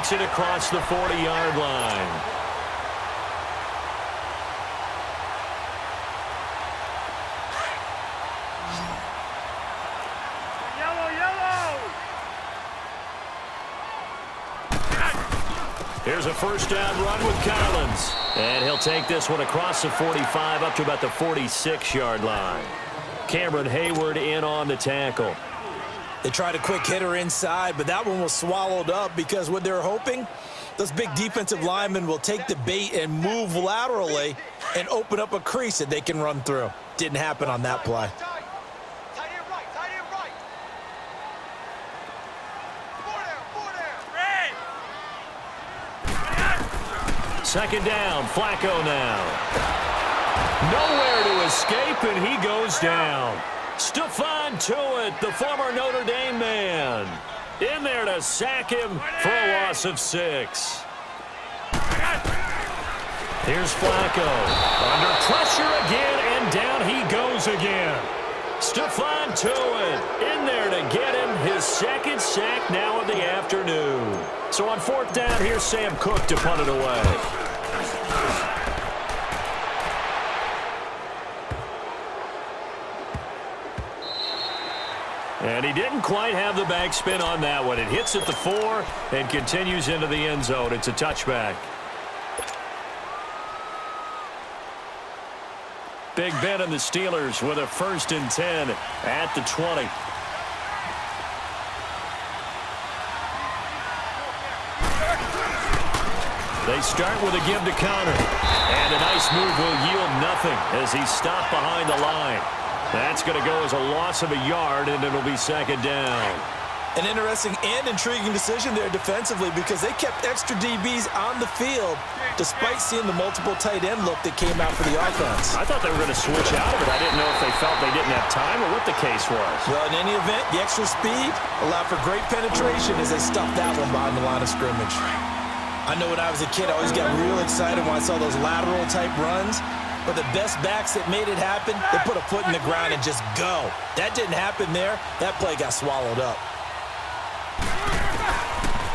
takes it across the 40-yard line. Here's a first down run with Collins. And he'll take this one across the 45 up to about the 46-yard line. Cameron Hayward in on the tackle. They tried a quick hitter inside, but that one was swallowed up because what they're hoping, those big defensive linemen will take the bait and move laterally and open up a crease that they can run through. Didn't happen on that play. Second down, Flacco now. Nowhere to escape, and he goes down. Stephon Tuitt, the former Notre Dame man, in there to sack him for a loss of 6. Here's Flacco. Under pressure again, and down he goes again. Stephon Tuitt in there to get him his second sack now of the afternoon. So on fourth down, here's Sam Cook to punt it away. And he didn't quite have the backspin on that one. It hits at the 4 and continues into the end zone. It's a touchback. Big Ben and the Steelers with a 1st and 10 at the 20. They start with a give to Connor. And a nice move will yield nothing as he's stopped behind the line. That's going to go as a loss of a yard, and it'll be second down. An interesting and intriguing decision there defensively because they kept extra DBs on the field despite seeing the multiple tight end look that came out for the offense. I thought they were going to switch out of it. I didn't know if they felt they didn't have time or what the case was. Well, in any event, the extra speed allowed for great penetration as they stuffed that one behind the line of scrimmage. I know when I was a kid, I always got real excited when I saw those lateral-type runs. But the best backs that made it happen, they put a foot in the ground and just go. That didn't happen there. That play got swallowed up.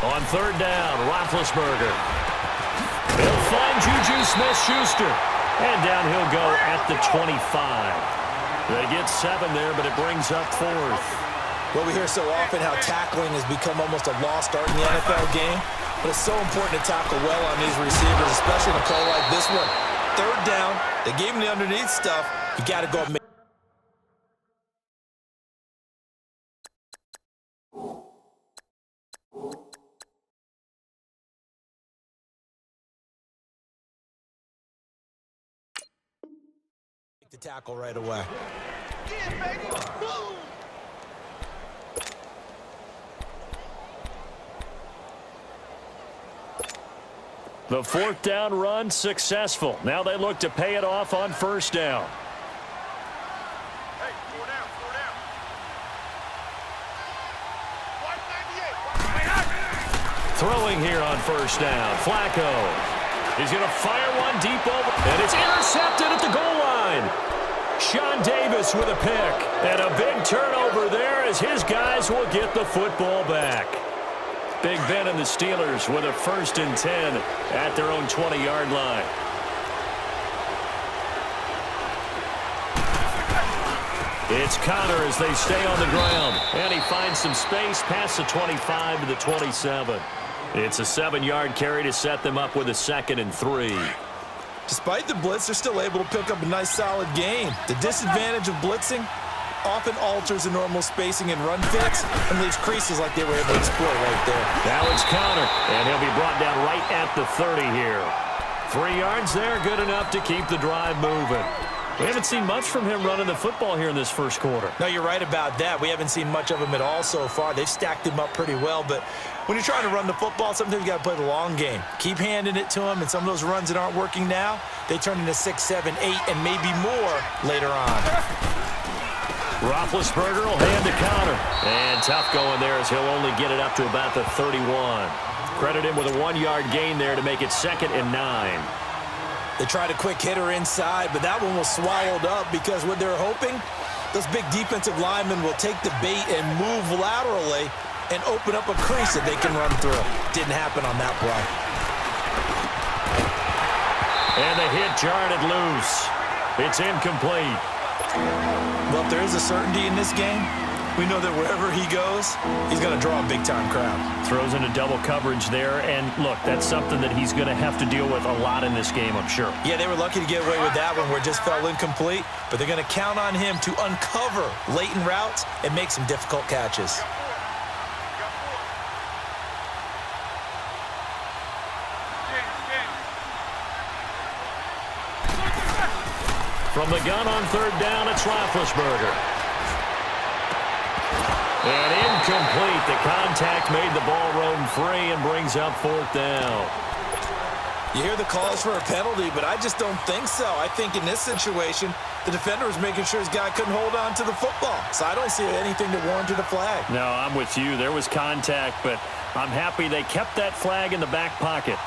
On third down, Roethlisberger. He'll find Juju Smith-Schuster. And down he'll go at the 25. They get 7 there, but it brings up 4th. Well, we hear so often how tackling has become almost a lost art in the NFL game. But it's so important to tackle well on these receivers, especially in a play like this one. Third down, they gave him the underneath stuff. You got to go and make the tackle right away. The fourth down run successful. Now they look to pay it off on first down. Hey, 4 down, 4 down. Throwing here on first down. Flacco. He's going to fire one deep over. And it's intercepted at the goal line. Sean Davis with a pick. And a big turnover there as his guys will get the football back. Big Ben and the Steelers with a 1st and 10 at their own 20-yard line. It's Connor as they stay on the ground. And he finds some space past the 25 to the 27. It's a 7-yard carry to set them up with a 2nd and 3. Despite the blitz, they're still able to pick up a nice solid gain. The disadvantage of blitzing often alters the normal spacing and run fits and leaves creases like they were able to exploit right there. Now it's Connor, and he'll be brought down right at the 30 here. 3 yards there, good enough to keep the drive moving. We haven't seen much from him running the football here in this first quarter. No, you're right about that. We haven't seen much of him at all so far. They've stacked him up pretty well, but when you're trying to run the football, sometimes you got to play the long game. Keep handing it to him, and some of those runs that aren't working now, they turn into 6, 7, 8, and maybe more later on. Roethlisberger will hand to Connor. And tough going there as he'll only get it up to about the 31. Credit him with a 1-yard gain there to make it 2nd and 9. They tried a quick hitter inside, but that one was swallowed up because what they're hoping, those big defensive linemen will take the bait and move laterally and open up a crease that they can run through. Didn't happen on that play. And the hit jarred it loose. It's incomplete. Well, if there is a certainty in this game, we know that wherever he goes, he's going to draw a big-time crowd. Throws into double coverage there, and look, that's something that he's going to have to deal with a lot in this game, I'm sure. Yeah, they were lucky to get away with that one where it just fell incomplete, but they're going to count on him to uncover latent routes and make some difficult catches. From the gun on third down, it's Roethlisberger. And incomplete. The contact made the ball roam free and brings up fourth down. You hear the calls for a penalty, but I just don't think so. I think in this situation, the defender was making sure his guy couldn't hold on to the football. So I don't see anything that warranted a flag. No, I'm with you. There was contact, but I'm happy they kept that flag in the back pocket.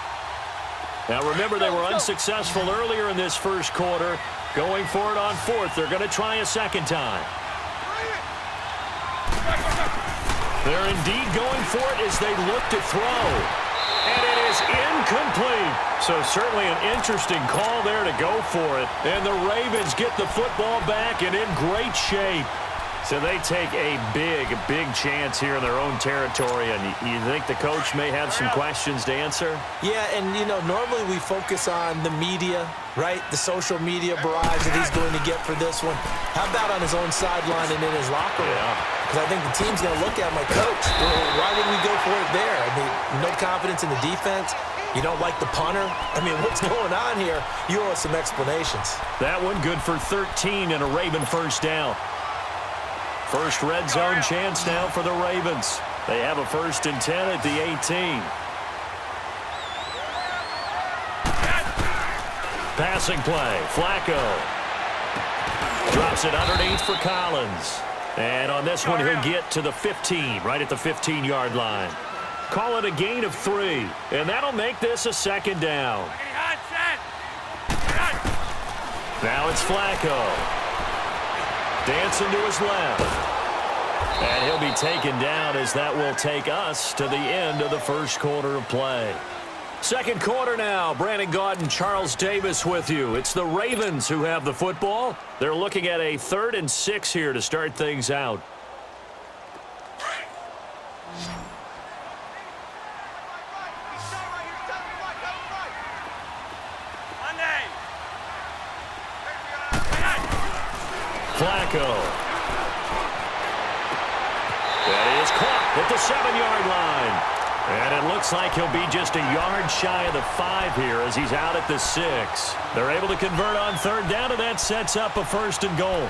Now, remember, they were unsuccessful earlier in this first quarter. Going for it on fourth. They're going to try a second time. They're indeed going for it as they look to throw. And it is incomplete. So certainly an interesting call there to go for it. And the Ravens get the football back and in great shape. So they take a big chance here in their own territory. And you think the coach may have some questions to answer? Yeah, and, you know, normally we focus on the media, right? The social media barrage that he's going to get for this one. How about on his own sideline and in his locker room? Because I think the team's going to look at my coach. Why would we go for it there? I mean, no confidence in the defense. You don't like the punter? I mean, what's going on here? You owe us some explanations. That one good for 13 and a Raven first down. First red zone chance now for the Ravens. They have a 1st and 10 at the 18. Passing play. Flacco. Drops it underneath for Collins. And on this one, he'll get to the 15, right at the 15-yard line. Call it a gain of 3, and that'll make this a second down. Now it's Flacco. Dancing to his left. And he'll be taken down as that will take us to the end of the first quarter of play. Second quarter now. Brandon Gaudin, Charles Davis with you. It's the Ravens who have the football. They're looking at a 3rd and 6 here to start things out. Flacco. That is caught at the 7-yard line. And it looks like he'll be just a yard shy of the 5 here as he's out at the 6. They're able to convert on third down, and that sets up a 1st and goal.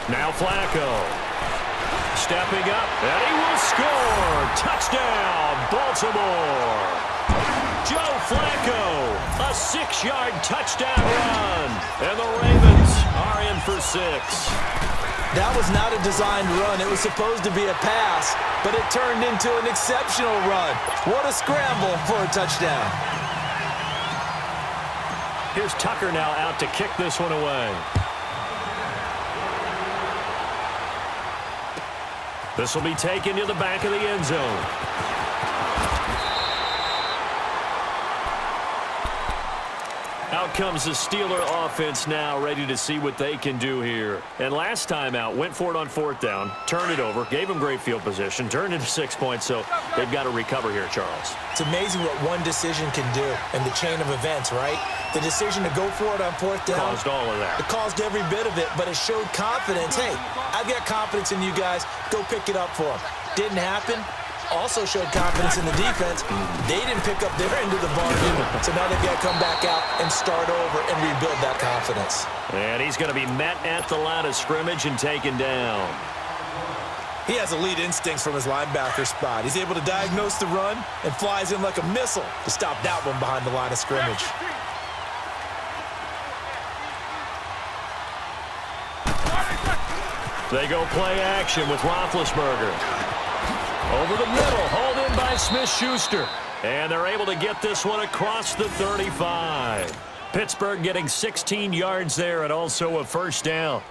Now Flacco. Stepping up, and he will score. Touchdown, Baltimore. Joe Flacco, a 6-yard touchdown run. And the Ravens are in for 6. That was not a designed run. It was supposed to be a pass, but it turned into an exceptional run. What a scramble for a touchdown. Here's Tucker now out to kick this one away. This will be taken to the back of the end zone. Out comes the Steeler offense now, ready to see what they can do here. And last time out, went for it on 4th down, turned it over, gave them great field position, turned into 6 points, so they've got to recover here, Charles. It's amazing what one decision can do in the chain of events, right? The decision to go for it on 4th down. Caused all of that. It caused every bit of it, but it showed confidence. Hey, I've got confidence in you guys. Go pick it up for them. Didn't happen. Also showed confidence in the defense. They didn't pick up their end of the bargain, so now they've got to come back out and start over and rebuild that confidence. And he's going to be met at the line of scrimmage and taken down. He has elite instincts from his linebacker spot. He's able to diagnose the run and flies in like a missile to stop that one behind the line of scrimmage. They go play action with Roethlisberger. Over the middle, hauled in by Smith-Schuster. And they're able to get this one across the 35. Pittsburgh getting 16 yards there and also a first down.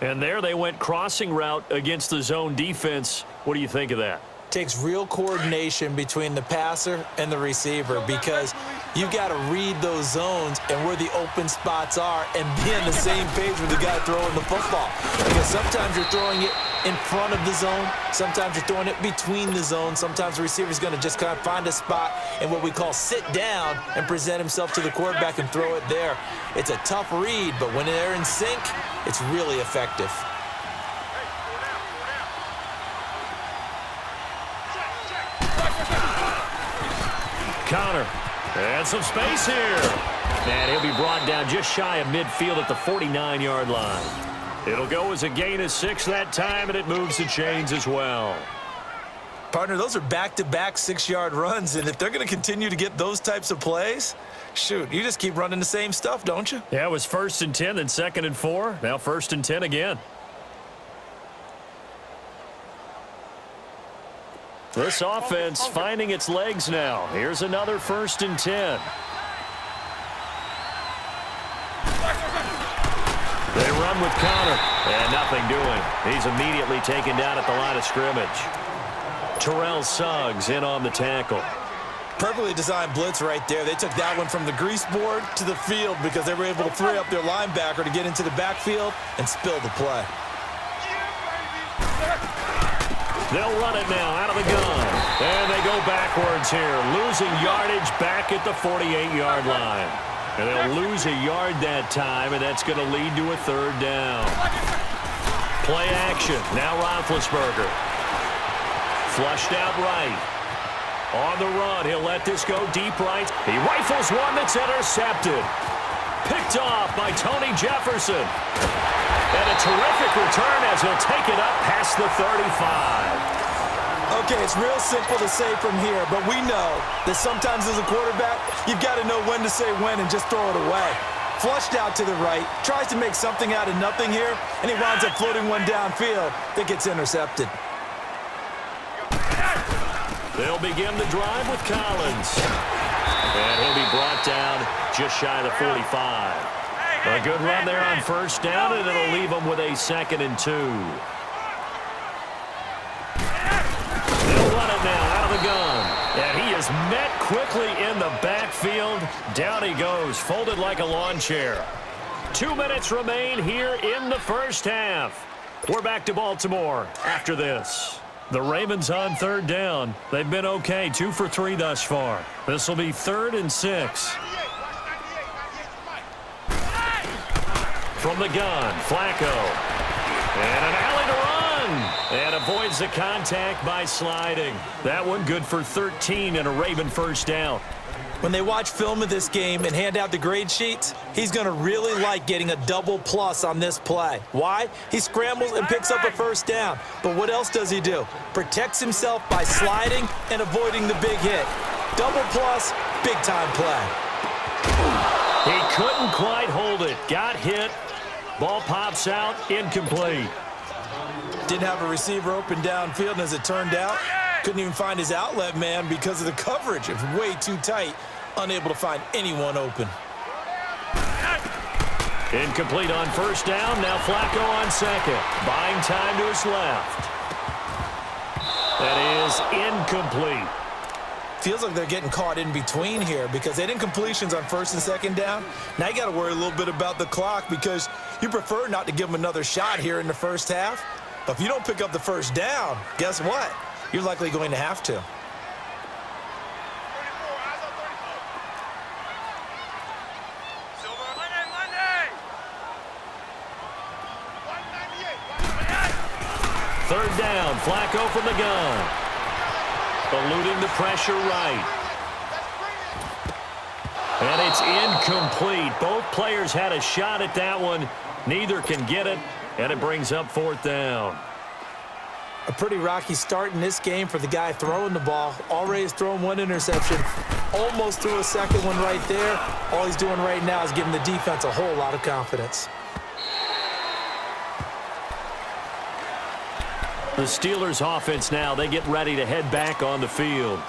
And there they went crossing route against the zone defense. What do you think of that? Takes real coordination between the passer and the receiver because you've got to read those zones and where the open spots are and be on the same page with the guy throwing the football. Because sometimes you're throwing it in front of the zone. Sometimes you're throwing it between the zones. Sometimes the receiver's going to just kind of find a spot and what we call sit down and present himself to the quarterback and throw it there. It's a tough read, but when they're in sync, it's really effective. Connor, and some space here. And he'll be brought down just shy of midfield at the 49-yard line. It'll go as a gain of 6 that time, and it moves the chains as well. Partner, those are back-to-back 6-yard runs, and if they're going to continue to get those types of plays, shoot, you just keep running the same stuff, don't you? Yeah, it was 1st and 10, then 2nd and 4. Now 1st and 10 again. This offense finding its legs now. Here's another 1st and 10. They run with Connor, and nothing doing. He's immediately taken down at the line of scrimmage. Terrell Suggs in on the tackle. Perfectly designed blitz right there. They took that one from the grease board to the field because they were able to free up their linebacker to get into the backfield and spill the play. They'll run it now out of the gun. And they go backwards here, losing yardage back at the 48-yard line. And they'll lose a yard that time, and that's going to lead to a 3rd down. Play action. Now Roethlisberger. Flushed out right. On the run, he'll let this go deep right. He rifles one that's intercepted. Picked off by Tony Jefferson. And a terrific return as he'll take it up past the 35. Okay, it's real simple to say from here, but we know that sometimes as a quarterback, you've got to know when to say when and just throw it away. Flushed out to the right, tries to make something out of nothing here, and he winds up floating one downfield that gets intercepted. They'll begin the drive with Collins. And he'll be brought down just shy of the 45. A good run there on 1st down, and it'll leave them with a 2nd and 2. They'll run it now out of the gun. And he is met quickly in the backfield. Down he goes, folded like a lawn chair. 2 minutes remain here in the 1st half. We're back to Baltimore after this. The Ravens on 3rd down. They've been okay, 2 for 3 thus far. This will be 3rd and 6. From the gun, Flacco. And an alley to run. And avoids the contact by sliding. That one good for 13 and a Raven 1st down. When they watch film of this game and hand out the grade sheets, he's going to really like getting a double plus on this play. Why? He scrambles and picks up a 1st down. But what else does he do? Protects himself by sliding and avoiding the big hit. Double plus, big-time play. He couldn't quite hold it. Got hit. Ball pops out, incomplete. Didn't have a receiver open downfield, and as it turned out, couldn't even find his outlet man because of the coverage. It was way too tight, unable to find anyone open. Incomplete on 1st down. Now Flacco on 2nd. Buying time to his left. That is incomplete. Feels like they're getting caught in between here because they had incompletions on 1st and 2nd down. Now you got to worry a little bit about the clock because you prefer not to give them another shot here in the 1st half. But if you don't pick up the 1st down, guess what? You're likely going to have to. Third down, Flacco from the gun. Eluding the pressure right. And it's incomplete. Both players had a shot at that one. Neither can get it, and it brings up 4th down. A pretty rocky start in this game for the guy throwing the ball. Already has thrown 1 interception. Almost threw a 2nd one right there. All he's doing right now is giving the defense a whole lot of confidence. The Steelers offense now, they get ready to head back on the field.